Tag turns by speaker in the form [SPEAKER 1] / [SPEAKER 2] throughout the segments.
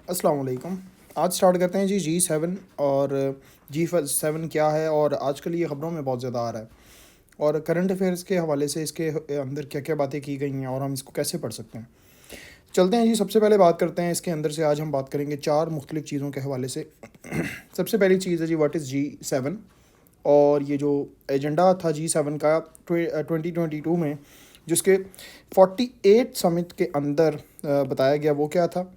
[SPEAKER 1] अस्सलाम वालेकुम। आज स्टार्ट करते हैं जी G7 और G7 क्या है और आजकल ये ख़बरों में बहुत ज़्यादा आ रहा है और करंट अफेयर्स के हवाले से इसके अंदर क्या क्या बातें की गई हैं और हम इसको कैसे पढ़ सकते हैं। चलते हैं जी, सबसे पहले बात करते हैं इसके अंदर से। आज हम बात करेंगे चार मुख्तलिफ़ चीज़ों के हवाले से। सबसे पहली चीज़ है जी, व्हाट इज़ G7। और ये जो एजेंडा था G7 का 2022 में, जिसके 48 समिट के अंदर बताया गया, वो क्या था।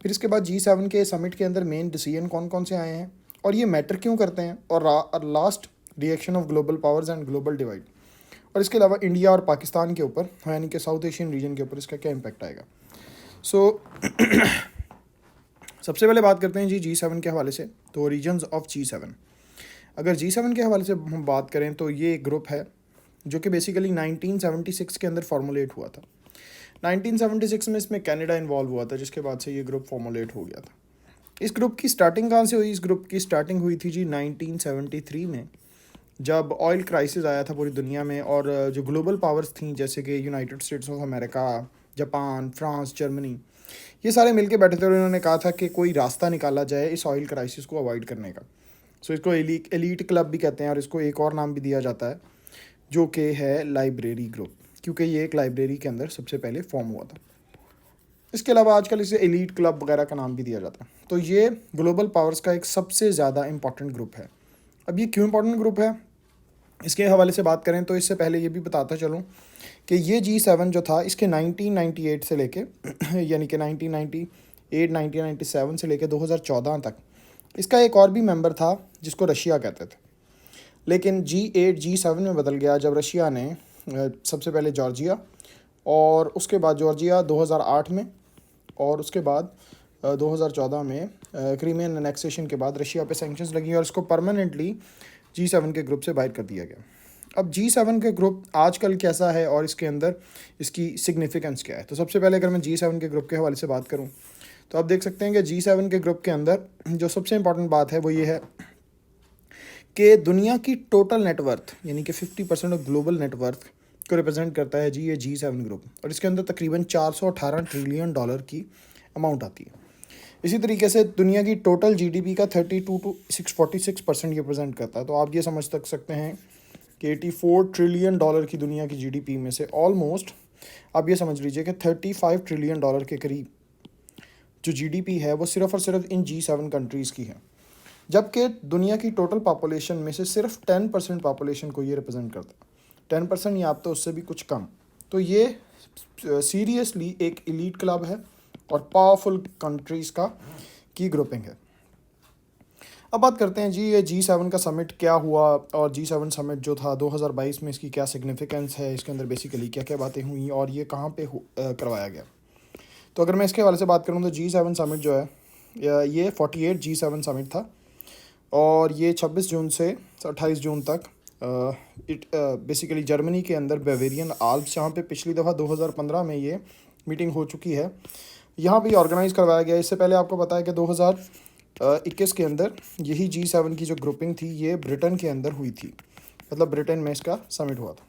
[SPEAKER 1] फिर इसके बाद G7 के समिट के अंदर मेन डिसीजन कौन कौन से आए हैं और ये मैटर क्यों करते हैं, और last reaction of global powers and global divide. और इसके अलावा इंडिया और पाकिस्तान के ऊपर, यानी कि साउथ एशियन रीजन के ऊपर इसका क्या इम्पैक्ट आएगा। सो सबसे पहले बात करते हैं जी G7 के हवाले से। तो रीजन्स ऑफ G7, अगर G7 के हवाले से हम बात करें तो ये एक ग्रुप है जो कि बेसिकली 1976 के अंदर फॉर्मुलेट हुआ था। 1976 में इसमें कनाडा इन्वॉल्व हुआ था, जिसके बाद से ये ग्रुप फॉर्मुलेट हो गया था। इस ग्रुप की स्टार्टिंग कहाँ से हुई? इस ग्रुप की स्टार्टिंग हुई थी जी 1973 में, जब ऑयल क्राइसिस आया था पूरी दुनिया में और जो ग्लोबल पावर्स थी जैसे कि United states of America, Japan, France, Germany, ये सारे मिलके बैठे थे और इन्होंने कहा था कि कोई रास्ता निकाला जाए इस ऑयल क्राइसिस को अवॉइड करने का। सो इसको एलीट क्लब भी कहते हैं और इसको एक और नाम भी दिया जाता है जो कि है लाइब्रेरी ग्रुप, क्योंकि ये एक लाइब्रेरी के अंदर सबसे पहले फॉर्म हुआ था। इसके अलावा आजकल इसे एलीट क्लब वगैरह का नाम भी दिया जाता है। तो ये ग्लोबल पावर्स का एक सबसे ज़्यादा इंपॉर्टेंट ग्रुप है। अब ये क्यों इंपॉर्टेंट ग्रुप है, इसके हवाले से बात करें तो इससे पहले ये भी बताता चलूँ कि ये G7 जो था, इसके 1998 से लेके यानी कि 1998, 1997 से लेके 2014 तक इसका एक और भी मेंबर था जिसको रशिया कहते थे। लेकिन G8 G7 में बदल गया जब रशिया ने सबसे पहले जॉर्जिया, और उसके बाद जॉर्जिया 2008 में, और उसके बाद 2014 में क्रीमियन एनेक्सेशन के बाद रशिया पे सैंक्शंस लगी और इसको परमानेंटली G7 के ग्रुप से बाहर कर दिया गया। अब G7 के ग्रुप आजकल कैसा है और इसके अंदर इसकी सिग्निफिकेंस क्या है। तो सबसे पहले अगर मैं G7 के ग्रुप के हवाले से बात करूं तो आप देख सकते हैं कि G7 के ग्रुप के अंदर जो सबसे इंपॉर्टेंट बात है वो ये है कि दुनिया की टोटल नेटवर्थ, यानी कि 50% ऑफ ग्लोबल नेटवर्थ को रिप्रेजेंट करता है जी ये G7 ग्रुप, और इसके अंदर तकरीबन 418 ट्रिलियन डॉलर की अमाउंट आती है। इसी तरीके से दुनिया की टोटल GDP का 32 to 646% ये रिप्रेजेंट करता है। तो आप ये समझ तक सकते हैं कि 84 ट्रिलियन डॉलर की दुनिया की GDP में से ऑलमोस्ट आप ये समझ लीजिए कि 35 ट्रिलियन डॉलर के करीब जो GDP है वो सिर्फ और सिर्फ इन G7 कंट्रीज़ की है, जबकि दुनिया की टोटल पॉपुलेशन में से सिर्फ 10% पॉपुलेशन को ये रिप्रेजेंट करता है। 10% या आप तो उससे भी कुछ कम। तो ये सीरियसली एक एलीट क्लब है और पावरफुल कंट्रीज़ का की ग्रुपिंग है। अब बात करते हैं जी ये G7 का समिट क्या हुआ, और G7 समिट जो था 2022 में, इसकी क्या सिग्निफिकेंस है, इसके अंदर बेसिकली क्या क्या बातें हुई और ये कहाँ पे करवाया गया। तो अगर मैं इसके हवाले से बात करूँ तो G7 समिट जो है ये 48 G7 समिट था और ये 26 जून से 28 जून तक बेसिकली जर्मनी के अंदर बेवेरियन आल्प्स, जहाँ पे पिछली दफ़ा 2015 में ये मीटिंग हो चुकी है, यहाँ पे ऑर्गेनाइज़ करवाया गया। इससे पहले आपको पता है कि 2021 के अंदर यही G7 की जो ग्रुपिंग थी ये ब्रिटेन के अंदर हुई थी, मतलब ब्रिटेन में इसका समिट हुआ था।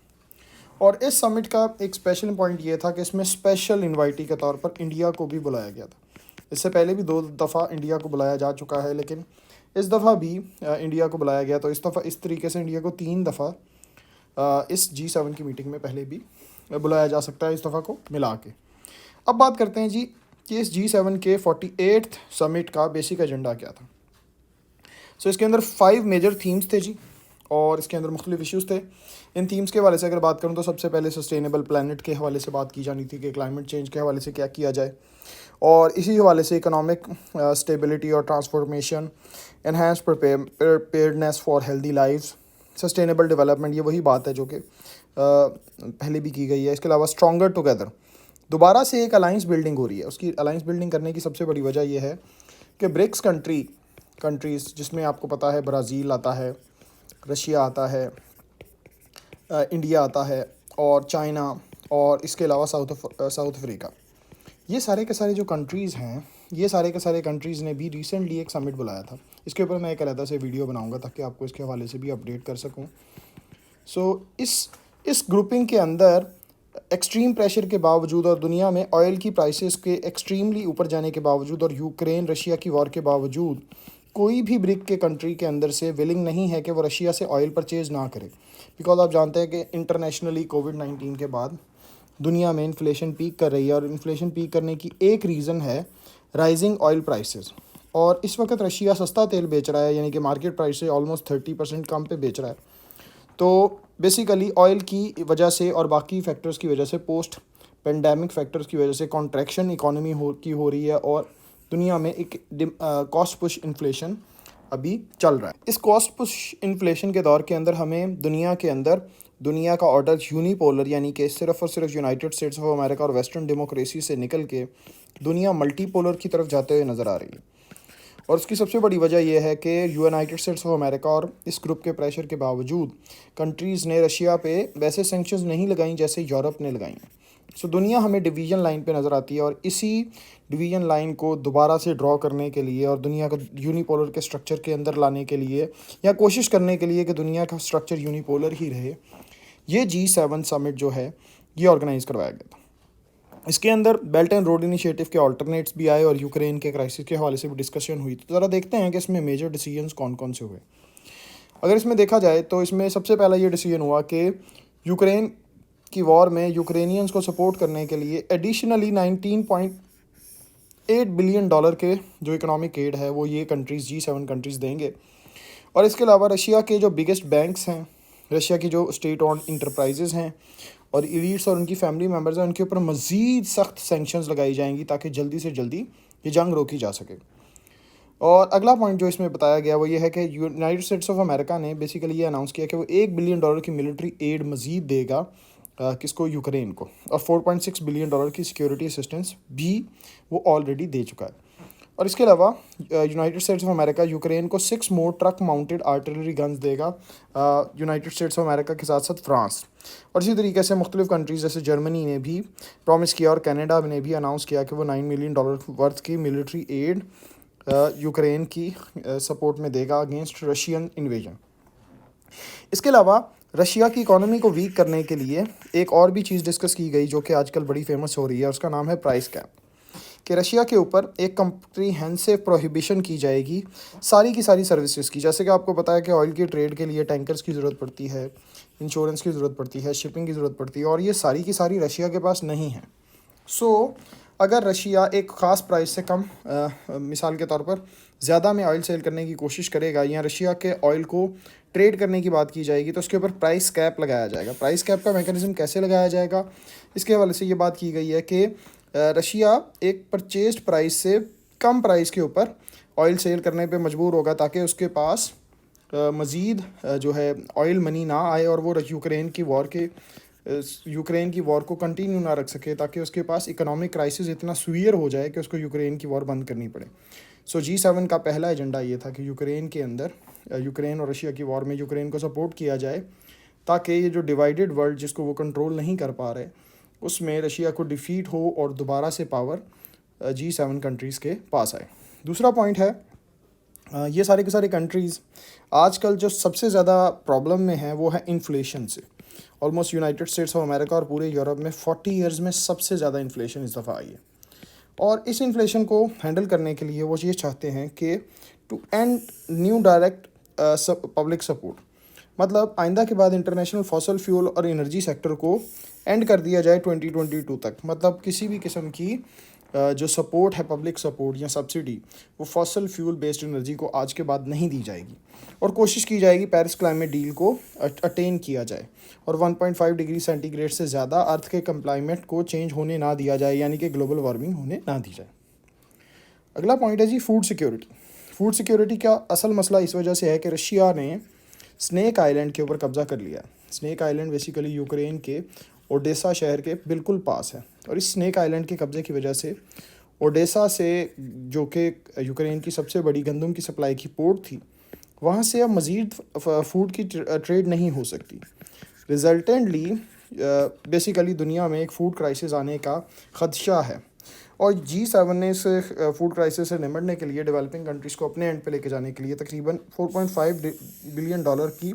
[SPEAKER 1] और इस समिट का एक स्पेशल पॉइंट ये था कि इसमें स्पेशल इन्वाइटी के तौर पर इंडिया को भी बुलाया गया था। इससे पहले भी 2 दफ़ा इंडिया को बुलाया जा चुका है, लेकिन इस दफ़ा भी इंडिया को बुलाया गया। तो इस दफ़ा इस तरीके से इंडिया को 3 दफ़ा इस G7 की मीटिंग में पहले भी बुलाया जा सकता है, इस दफ़ा को मिला के। अब बात करते हैं जी कि इस G7 के 48th समिट का बेसिक एजेंडा क्या था। सो इसके अंदर 5 मेजर थीम्स थे जी, और इसके अंदर मुख्तलिफ इश्यूज़ थे। इन थीम्स के हवाले से अगर बात करूँ तो सबसे पहले सस्टेनेबल प्लानट के हवाले से बात की जानी थी कि क्लाइमेट चेंज के हवाले से क्या किया जाए, और इसी हवाले से इकोनॉमिक स्टेबिलिटी और transformation, enhance preparedness for healthy lifes, sustainable development, ये वही बात है जो कि पहले भी की गई है। इसके अलावा स्ट्रॉन्गर टुगेदर, दोबारा से एक अलाइंस बिल्डिंग हो रही है। उसकी अलाइंस बिल्डिंग करने की सबसे बड़ी वजह यह है कि ब्रिक्स कंट्रीज़, जिसमें आपको पता है ब्राज़ील आता है, रशिया आता है, इंडिया आता है और चाइना, और इसके अलावा साउथ अफ्रीका, ये सारे के सारे जो कंट्रीज़ हैं, ये सारे के सारे कंट्रीज़ ने भी रिसेंटली एक समिट बुलाया था। इसके ऊपर मैं एक अलग से वीडियो बनाऊंगा ताकि आपको इसके हवाले से भी अपडेट कर सकूं। सो इस ग्रुपिंग के अंदर एक्सट्रीम प्रेशर के बावजूद और दुनिया में ऑयल की प्राइसेस के एक्सट्रीमली ऊपर जाने के बावजूद और यूक्रेन रशिया की वॉर के बावजूद कोई भी ब्रिक के कंट्री के अंदर से विलिंग नहीं है कि वो रशिया से ऑयल परचेज ना करे। बिकॉज आप जानते हैं कि इंटरनेशनली कोविड-19 के बाद दुनिया में इन्फ्लेशन पीक कर रही है और इन्फ्लेशन पीक करने की एक रीज़न है राइजिंग ऑयल प्राइसेस। और इस वक्त रशिया सस्ता तेल बेच रहा है, यानी कि मार्केट प्राइस से ऑलमोस्ट 30% कम पे बेच रहा है। तो बेसिकली ऑयल की वजह से और बाकी फैक्टर्स की वजह से, पोस्ट पेंडेमिक फैक्टर्स की वजह से कॉन्ट्रैक्शन इकोनॉमी हो रही है और दुनिया में एक कॉस्ट पुश इन्फ्लेशन अभी चल रहा है। इस कॉस्ट पुश इन्फ्लेशन के दौर के अंदर हमें दुनिया के अंदर दुनिया का ऑर्डर यूनिपोलर, यानी कि सिर्फ और सिर्फ यूनाइटेड स्टेट्स ऑफ अमेरिका और वेस्टर्न डेमोक्रेसी से निकल के दुनिया मल्टीपोलर की तरफ जाते हुए नज़र आ रही है। और उसकी सबसे बड़ी वजह यह है कि यूनाइटेड स्टेट्स ऑफ अमेरिका और इस ग्रुप के प्रेशर के बावजूद कंट्रीज़ ने रशिया पे वैसे सैंक्शंस नहीं लगाई जैसे यूरोप ने लगाई। सो दुनिया हमें डिवीज़न लाइन पे नज़र आती है और इसी डिवीज़न लाइन को दोबारा से ड्रॉ करने के लिए और दुनिया को यूनिपोलर के स्ट्रक्चर के अंदर लाने के लिए या कोशिश करने के लिए कि दुनिया का स्ट्रक्चर यूनिपोलर ही रहे, ये G7 समिट जो है ये ऑर्गेनाइज़ करवाया गया था। इसके अंदर बेल्ट एंड रोड इनिशिएटिव के ऑल्टरनेट्स भी आए और यूक्रेन के क्राइसिस के हवाले से भी डिस्कशन हुई। तो ज़रा देखते हैं कि इसमें मेजर डिसीजंस कौन कौन से हुए। अगर इसमें देखा जाए तो इसमें सबसे पहला ये डिसीजन हुआ कि यूक्रेन की वॉर में यूक्रेनियंस को सपोर्ट करने के लिए एडिशनली $19.8 बिलियन के जो इकोनॉमिक एड है वो ये कंट्रीज़ G7 कंट्रीज़ देंगे। और इसके अलावा रशिया के जो बिगेस्ट बैंक्स हैं, रशिया की जो स्टेट ओन्ड इंटरप्राइजेज़ हैं और इलीट्स और उनकी फैमिली मेम्बर्स हैं, उनके ऊपर मज़ीद सख्त सैंक्शंस लगाई जाएंगी ताकि जल्दी से जल्दी ये जंग रोकी जा सके। और अगला पॉइंट जो इसमें बताया गया वो ये है कि यूनाइटेड स्टेट्स ऑफ अमेरिका ने बेसिकली ये अनाउंस किया कि वो $1 बिलियन की मिलिट्री एड मज़ीद देगा किसको, यूक्रेन को, और $4.6 बिलियन की सिक्योरिटी असिस्टेंस भी वो ऑलरेडी दे चुका है। और इसके अलावा United states of America Ukraine को 6 मोर ट्रक माउंटेड आर्टिलरी गन्स देगा, यूनाइटेड स्टेट्स ऑफ अमेरिका के साथ साथ फ्रांस। और इसी तरीके से मुख्तलिफ कंट्रीज़ जैसे जर्मनी ने भी प्रॉमिस किया और कनाडा ने भी अनाउंस किया कि वो $9 मिलियन वर्थ की मिलिट्री एड यूक्रेन की सपोर्ट में देगा अगेंस्ट रशियन इन्वेजन। इसके अलावा रशिया की इकोनॉमी को वीक करने के लिए एक और भी चीज़ डिस्कस की गई जो कि आजकल बड़ी फेमस हो रही है, उसका नाम है प्राइस कैप। कि रशिया के ऊपर एक कम्प्रीहेंसिव प्रोहिबिशन की जाएगी सारी की सारी सर्विसेज की। जैसे कि आपको पता है कि ऑयल की ट्रेड के लिए टैंकर्स की ज़रूरत पड़ती है, इंश्योरेंस की ज़रूरत पड़ती है, शिपिंग की ज़रूरत पड़ती है, और ये सारी की सारी रशिया के पास नहीं है। सो अगर रशिया एक ख़ास प्राइस से कम मिसाल के तौर पर ज़्यादा में ऑयल सेल करने की कोशिश करेगा या रशिया के ऑयल को ट्रेड करने की बात की जाएगी तो उसके ऊपर प्राइस कैप लगाया जाएगा। प्राइस कैप का मैकेनिज़्म कैसे लगाया जाएगा, इसके हवाले से ये बात की गई है कि रशिया एक परचेज्ड प्राइस से कम प्राइस के ऊपर ऑयल सेल करने पे मजबूर होगा ताकि उसके पास मज़ीद जो है ऑयल मनी ना आए और वो यूक्रेन की वॉर को कंटिन्यू ना रख सके, ताकि उसके पास इकोनॉमिक क्राइसिस इतना सीवियर हो जाए कि उसको यूक्रेन की वॉर बंद करनी पड़े। सो G7 का पहला एजेंडा ये था कि यूक्रेन के अंदर यूक्रेन और रशिया की वॉर में यूक्रेन को सपोर्ट किया जाए ताकि ये जो डिवाइडेड वर्ल्ड जिसको वो कंट्रोल नहीं कर पा रहे उसमें रशिया को डिफीट हो और दोबारा से पावर G7 कंट्रीज़ के पास आए। दूसरा पॉइंट है, ये सारे के सारे कंट्रीज़ आजकल जो सबसे ज़्यादा प्रॉब्लम में है वो है इन्फ्लेशन से। Almost United states of America और पूरे यूरोप में 40 इयर्स में सबसे ज़्यादा इन्फ्लेशन इस दफ़ा आई है। और इस इन्फ्लेशन को हैंडल करने के लिए वो ये चाहते हैं कि to end new direct public support, मतलब आइंदा के बाद इंटरनेशनल फॉसल फ्यूल और एनर्जी सेक्टर को एंड कर दिया जाए 2022 तक। मतलब किसी भी किस्म की जो सपोर्ट है, पब्लिक सपोर्ट या सब्सिडी, वो फॉसल फ्यूल बेस्ड एनर्जी को आज के बाद नहीं दी जाएगी और कोशिश की जाएगी पेरिस क्लाइमेट डील को अटेन किया जाए और 1.5 डिग्री सेंटीग्रेड से ज़्यादा अर्थ के क्लाइमेट को चेंज होने ना दिया जाए, यानी कि ग्लोबल वार्मिंग होने ना दी जाए। अगला पॉइंट है जी फूड सिक्योरिटी। फूड सिक्योरिटी का असल मसला इस वजह से है कि रशिया ने स्नेक आइलैंड के ऊपर कब्ज़ा कर लिया है। स्नेक आइलैंड बेसिकली यूक्रेन के ओडेसा शहर के बिल्कुल पास है और इस स्नेक आइलैंड के कब्ज़े की वजह से ओडेसा से, जो कि यूक्रेन की सबसे बड़ी गंदम की सप्लाई की पोर्ट थी, वहाँ से अब मज़ीद फूड की ट्रेड नहीं हो सकती। रिजल्टेंटली बेसिकली दुनिया में एक फूड क्राइसिस आने का ख़दशा है और G7 ने इस फूड क्राइसिस से निपटने के लिए डेवलपिंग कंट्रीज़ को अपने एंड पे लेके जाने के लिए तकरीबन $4.5 बिलियन की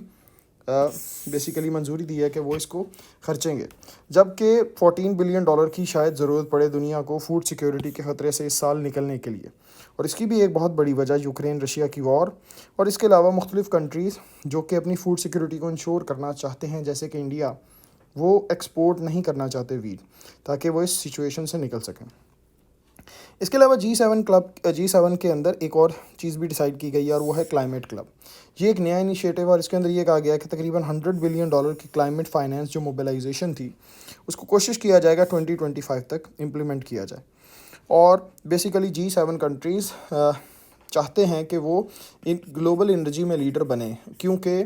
[SPEAKER 1] बेसिकली मंजूरी दी है कि वो इसको खर्चेंगे, जबकि $14 बिलियन की शायद ज़रूरत पड़े दुनिया को फूड सिक्योरिटी के ख़तरे से इस साल निकलने के लिए। और इसकी भी एक बहुत बड़ी वजह यूक्रेन रशिया की वॉर और इसके अलावा मुख्तलिफ़ कंट्रीज़ जो कि अपनी फूड सिक्योरिटी को इंश्योर करना चाहते हैं, जैसे कि इंडिया, वो एक्सपोर्ट नहीं करना चाहते वीट, ताकि वो इस सिचुएशन से निकल सकें। इसके अलावा G7 के अंदर एक और चीज़ भी डिसाइड की गई है और वो है क्लाइमेट क्लब। ये एक नया इनिशिएटिव है और इसके अंदर ये कहा गया है कि तकरीबन $100 बिलियन की क्लाइमेट फाइनेंस जो मोबिलाइजेशन थी उसको कोशिश किया जाएगा 2025 तक इम्प्लीमेंट किया जाए। और बेसिकली G7 कंट्रीज़ चाहते हैं कि वो इन ग्लोबल एनर्जी में लीडर बने, क्योंकि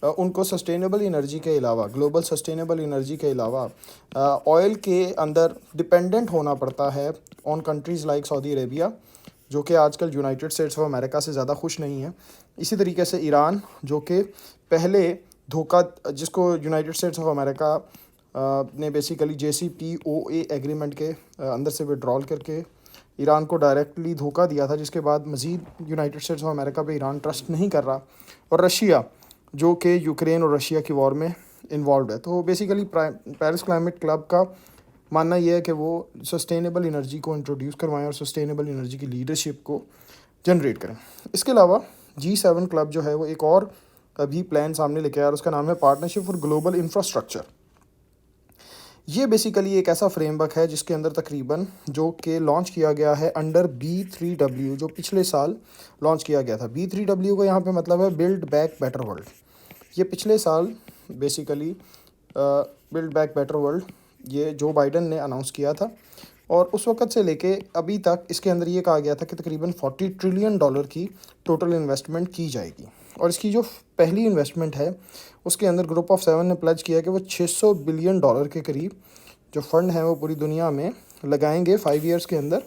[SPEAKER 1] उनको सस्टेनेबल एनर्जी के अलावा, ग्लोबल सस्टेनेबल एनर्जी के अलावा ऑयल के अंदर डिपेंडेंट होना पड़ता है on countries like Saudi Arabia, जो कि आजकल यूनाइटेड स्टेट्स ऑफ अमेरिका से ज़्यादा खुश नहीं है। इसी तरीके से ईरान, जो कि पहले धोखा, जिसको यूनाइटेड स्टेट्स ऑफ अमेरिका ने बेसिकली JCPOA एग्रीमेंट के अंदर से विड्रॉल करके ईरान को डायरेक्टली धोखा दिया था, जिसके बाद मज़ीद यूनाइटेड स्टेट्स ऑफ अमेरिका पे ईरान ट्रस्ट नहीं कर रहा। और रशिया, जो कि यूक्रेन और रशिया की वॉर में इन्वॉल्व है। तो बेसिकली पेरिस क्लाइमेट क्लब का मानना यह है कि वो सस्टेनेबल एनर्जी को इंट्रोड्यूस करवाएं और सस्टेनेबल एनर्जी की लीडरशिप को जनरेट करें। इसके अलावा G7 क्लब जो है वो एक और अभी प्लान सामने लेके आया और उसका नाम है पार्टनरशिप फॉर ग्लोबल इंफ्रास्ट्रक्चर। ये बेसिकली एक ऐसा फ्रेमवर्क है जिसके अंदर तकरीबन, जो कि लॉन्च किया गया है अंडर B3W, जो पिछले साल लॉन्च किया गया था। B3W का यहाँ पे मतलब है बिल्ड बैक बेटर वर्ल्ड। ये पिछले साल basically build back better world ये जो बाइडन ने अनाउंस किया था और उस वक़्त से लेके अभी तक इसके अंदर ये कहा गया था कि तकरीबन $40 ट्रिलियन की टोटल इन्वेस्टमेंट की जाएगी। और इसकी जो पहली इन्वेस्टमेंट है उसके अंदर ग्रुप ऑफ 7 ने प्लेज किया कि वो $600 बिलियन के करीब जो फंड हैं वो पूरी दुनिया में लगाएंगे 5 ईयर्स के अंदर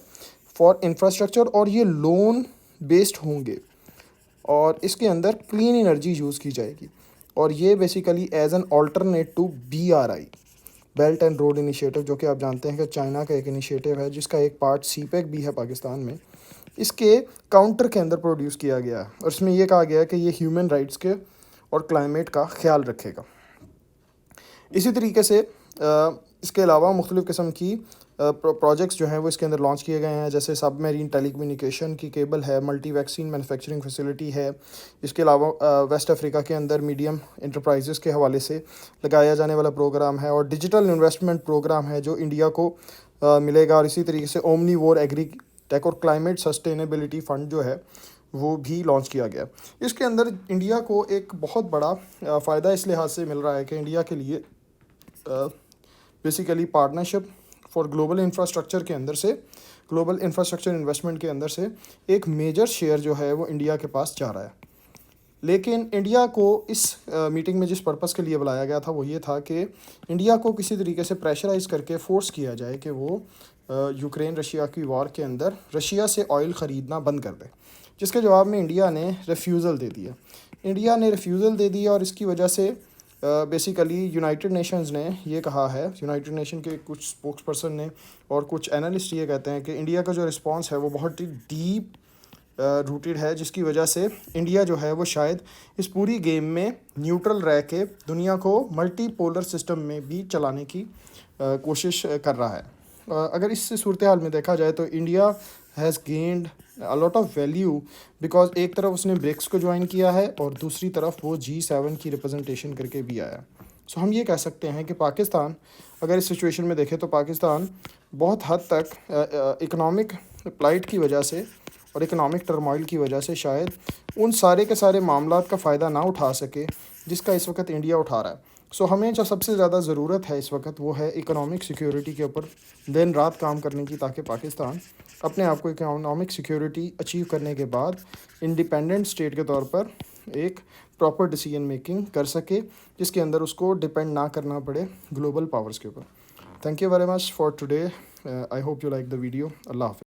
[SPEAKER 1] फॉर इंफ्रास्ट्रक्चर, और ये लोन बेस्ड होंगे और इसके अंदर क्लीन एनर्जी यूज़ की जाएगी। और ये basically as an alternate to BRI, belt and road initiative, जो कि आप जानते हैं कि चाइना का एक इनिशिएटिव है जिसका एक पार्ट CPEC भी है पाकिस्तान में। इसके काउंटर के अंदर प्रोड्यूस किया गया है और इसमें यह कहा गया है कि ये ह्यूमन राइट्स के और क्लाइमेट का ख्याल रखेगा। इसी तरीके से इसके अलावा मुख्तलिफ़ किस्म की प्रोजेक्ट्स जो हैं वो इसके अंदर लॉन्च किए गए हैं, जैसे सबमरीन टेलीकम्युनिकेशन की केबल है, मल्टी वैक्सीन मैन्युफैक्चरिंग फैसिलिटी है। इसके अलावा वेस्ट अफ्रीका के अंदर मीडियम इंटरप्राइजेस के हवाले से लगाया जाने वाला प्रोग्राम है और डिजिटल इन्वेस्टमेंट प्रोग्राम है जो इंडिया को मिलेगा। और इसी तरीके से ओमनीवोर एग्री टेक और क्लाइमेट सस्टेनेबिलिटी फ़ंड जो है वो भी लॉन्च किया गया। इसके अंदर इंडिया को एक बहुत बड़ा फ़ायदा इस लिहाज से मिल रहा है कि इंडिया के लिए basically partnership for global infrastructure के अंदर से, ग्लोबल इंफ्रास्ट्रक्चर इन्वेस्टमेंट के अंदर से एक मेजर शेयर जो है वो इंडिया के पास जा रहा है। लेकिन इंडिया को इस मीटिंग में जिस पर्पस के लिए बुलाया गया था वो ये था कि इंडिया को किसी तरीके से प्रेशराइज करके फोर्स किया जाए कि वो यूक्रेन रशिया की वॉर के अंदर रशिया से ऑयल ख़रीदना बंद कर दे, जिसके जवाब में इंडिया ने रिफ्यूज़ल दे दिया। और इसकी वजह से बेसिकली यूनाइटेड नेशंस ने ये कहा है, यूनाइटेड नेशन के कुछ स्पोक्स पर्सन ने और कुछ एनालिस्ट ये कहते हैं कि इंडिया का जो रिस्पांस है वो बहुत ही डीप रूटेड है, जिसकी वजह से इंडिया जो है वो शायद इस पूरी गेम में न्यूट्रल रह के दुनिया को मल्टीपोलर सिस्टम में भी चलाने की कोशिश कर रहा है। अगर इस सूरत हाल में देखा जाए तो India has gained a lot of value because एक तरफ उसने ब्रिक्स को ज्वाइन किया है और दूसरी तरफ वो G7 की रिप्रेजेंटेशन करके भी आया। सो हम ये कह सकते हैं कि पाकिस्तान, अगर इस सिचुएशन में देखें तो पाकिस्तान बहुत हद तक इकनॉमिक प्लाइट की वजह से और इकनॉमिक टर्मोइल की वजह से शायद उन सारे के सारे मामलात का फ़ायदा ना उठा सके जिसका इस वक्त इंडिया उठा रहा है। सो हमें जो सबसे ज़्यादा ज़रूरत है इस वक्त वो है इकनॉमिक सिक्योरिटी के ऊपर दिन रात काम करने की, ताकि पाकिस्तान अपने आप को इकनॉमिक सिक्योरिटी अचीव करने के बाद इंडिपेंडेंट स्टेट के तौर पर एक प्रॉपर डिसीजन मेकिंग कर सके, जिसके अंदर उसको डिपेंड ना करना पड़े ग्लोबल पावर्स के ऊपर। Thank you very much for today. I hope you like the video. अल्लाह हाफ़िज़।